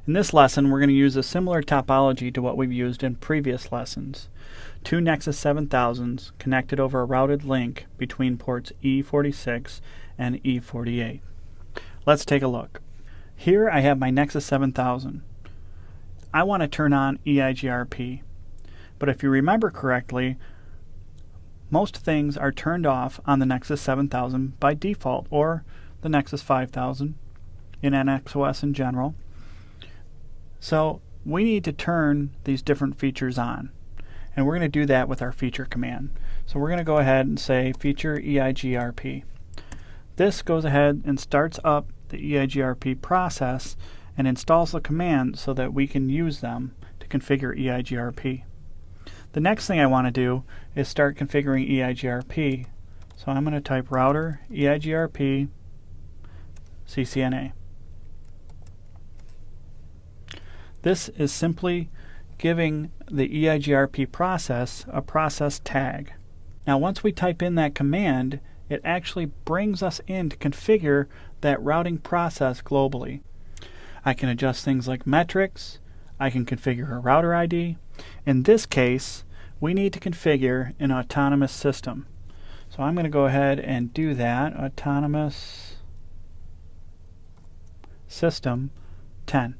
In this lesson, we're going to use a similar topology to what we've used in previous lessons. Two Nexus 7000s connected over a routed link between ports E46 and E48. Let's take a look. Here I have my Nexus 7000. I want to turn on EIGRP, but if you remember correctly, most things are turned off on the Nexus 7000 by default, or the Nexus 5000 in NXOS in general. So we need to turn these different features on, and we're going to do that with our feature command. So we're going to go ahead and say feature EIGRP. This goes ahead and starts up the EIGRP process and installs the command so that we can use them to configure EIGRP. The next thing I want to do is start configuring EIGRP. So I'm going to type router EIGRP CCNA. This is simply giving the EIGRP process a process tag. Now once we type in that command, it actually brings us in to configure that routing process globally. I can adjust things like metrics, I can configure a router ID. In this case, we need to configure an autonomous system. So I'm going to go ahead and do that, autonomous system 10.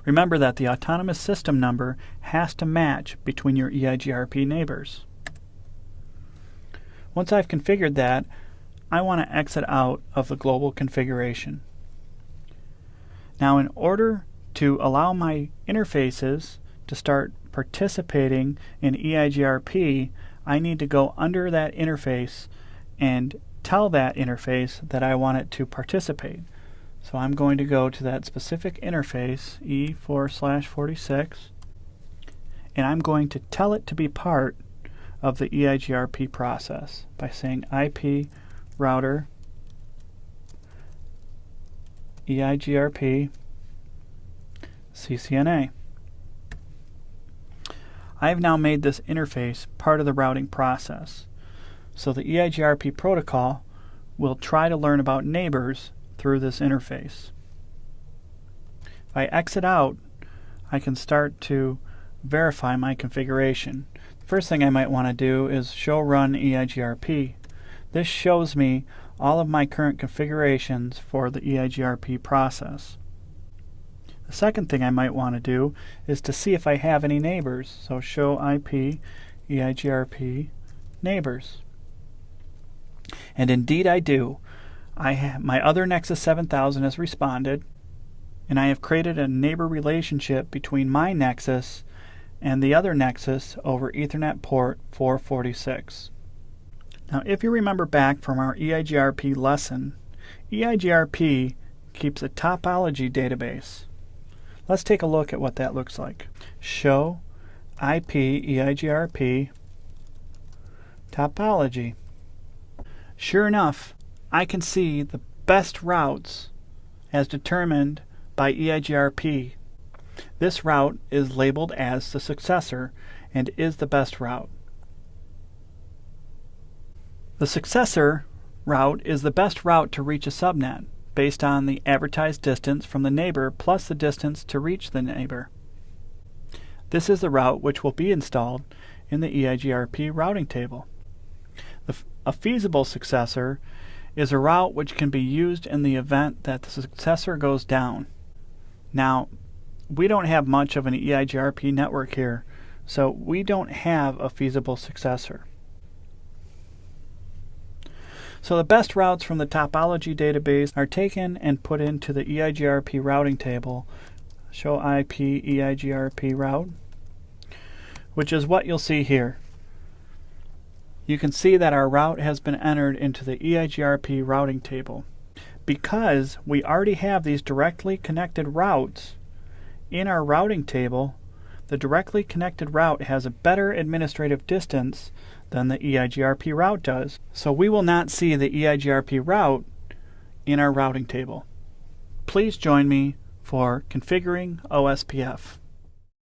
Remember that the autonomous system number has to match between your EIGRP neighbors. Once I've configured that, I want to exit out of the global configuration. Now in order to allow my interfaces to start participating in EIGRP, I need to go under that interface and tell that interface that I want it to participate. So I'm going to go to that specific interface, E4/46, and I'm going to tell it to be part of the EIGRP process by saying IP router EIGRP CCNA. I have now made this interface part of the routing process. So the EIGRP protocol will try to learn about neighbors through this interface. If I exit out, I can start to verify my configuration. The first thing I might want to do is show run EIGRP. This shows me all of my current configurations for the EIGRP process. The second thing I might want to do is to see if I have any neighbors. So show IP EIGRP neighbors. And indeed I do. My other Nexus 7000 has responded, and I have created a neighbor relationship between my Nexus and the other Nexus over Ethernet port 446. Now if you remember back from our EIGRP lesson, EIGRP keeps a topology database. Let's take a look at what that looks like. Show IP EIGRP topology. Sure enough, I can see the best routes as determined by EIGRP. This route is labeled as the successor and is the best route. The successor route is the best route to reach a subnet based on the advertised distance from the neighbor plus the distance to reach the neighbor. This is the route which will be installed in the EIGRP routing table. A feasible successor is a route which can be used in the event that the successor goes down. Now, we don't have much of an EIGRP network here, so we don't have a feasible successor. So the best routes from the topology database are taken and put into the EIGRP routing table. Show IP EIGRP route, which is what you'll see here. You can see that our route has been entered into the EIGRP routing table. Because we already have these directly connected routes in our routing table, the directly connected route has a better administrative distance than the EIGRP route does. So we will not see the EIGRP route in our routing table. Please join me for configuring OSPF.